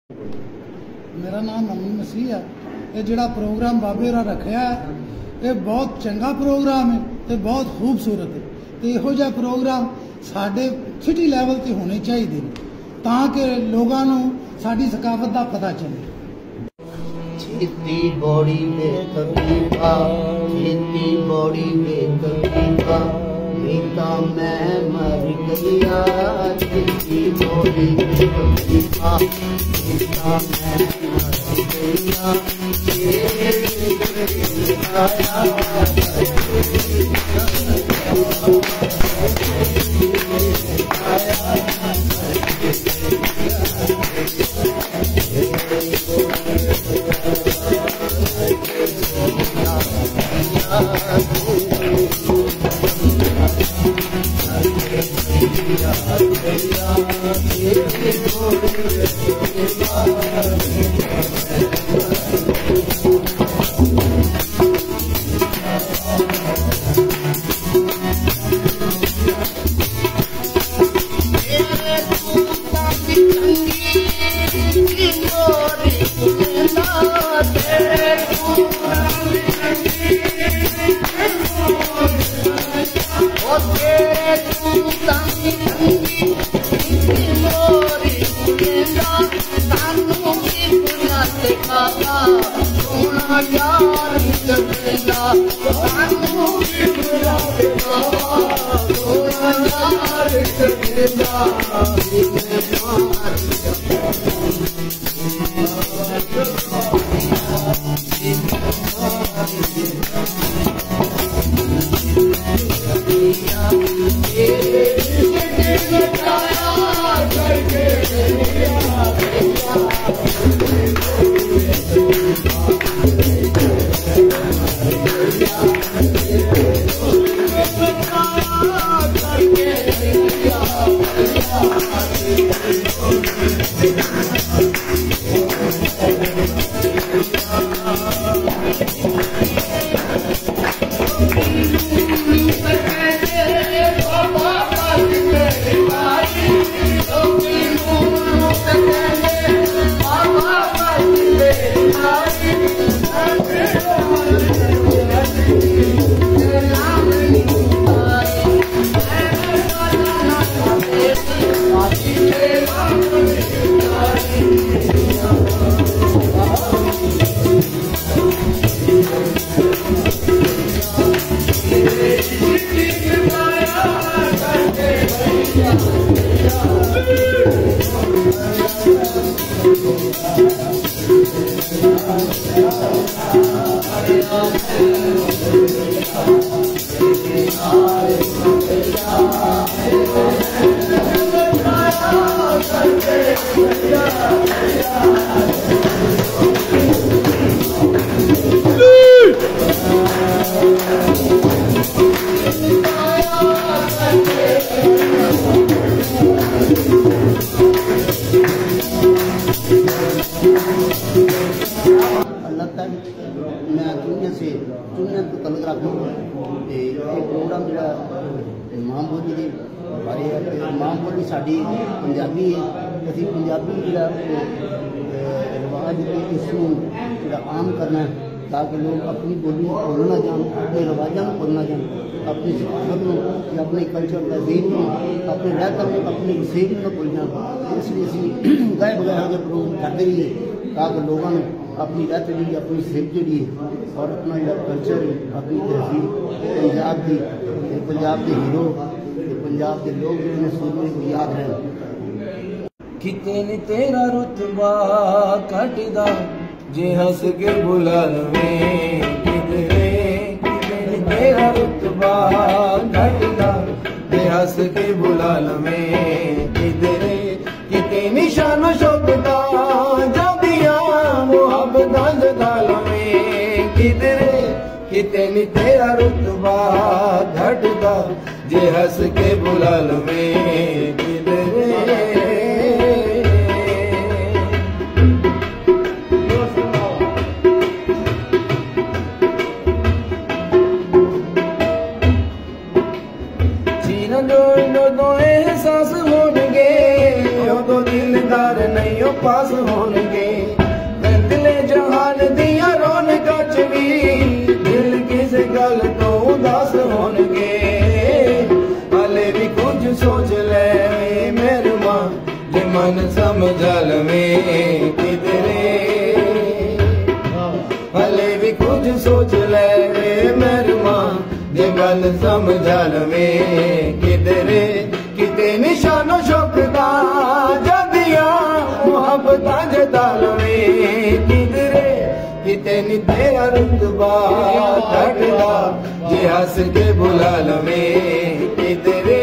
मेरा नाम अमन मसीह है। ये जिहड़ा प्रोग्राम बाबे होरां रखिया है ये बहुत चंगा प्रोग्राम है, ये बहुत खूबसूरत है। तो इहो जिहा प्रोग्राम साडे सिटी लैवल ते होने चाहिए ताकि लोगों को साडी सकाफत का पता चले। खेती बड़ी बेतकलीफा, खेती बड़ी बेतकलीफा, नीता मैं मर गया। खेती बड़ी बेतकलीफा, नीता मैं मर गया। मैं चुनिया से चुनिया तो तलक रखूँ प्रोग्राम जो मां बोली के बारे है। मां बोली साड़ी पंजाबी है, अभी पंजाबी जो रिवाज इसू जो आम करना है ताकि लोग अपनी बोली बोलना जान, अपने रिवाजा को बोलना जान, अपनी सकाफत को, अपने कल्चर का देन को, अपने रहतर को, अपने सेब को बोल जान। इसलिए अभी गाय बगैर के प्रोग्राम करते रहिए ताकि लोगों ने अपनी रहत जी, अपनी सेब जी और अपना जो कल्चर अपनी तहजीब पंजाब के हीरो पंजाब के लोग जो सूरमे को याद रहें। किते ने तेरा रुतबा कटदा जे हंस के बुला लवे, किते ने तेरा रुतबा कटदा जे हंस के बुला लवे। किते निशान शोभता जदिया मुहब्बत जगा लवे। किते ने तेरा रुतबा घटदा जे हंस के बुला लवे। जो एहसास होंगे उदो दिलदार नहीं पास होने। होणगे बदले जहान दिया रौनकां च भी दिल किस गल तो उदास होणगे हले भी कुछ सोच ले मेरे मां जे मन समझा लवे किधरे हले भी कुछ सोच ले मेरे मां जे मन समझा लवे किधरे किते निशानो शौकता जदिया मोहब्बत जता लवे किधरे किते नी तेरा रुतबा घटदा जे हंस के बुला लवे किधरे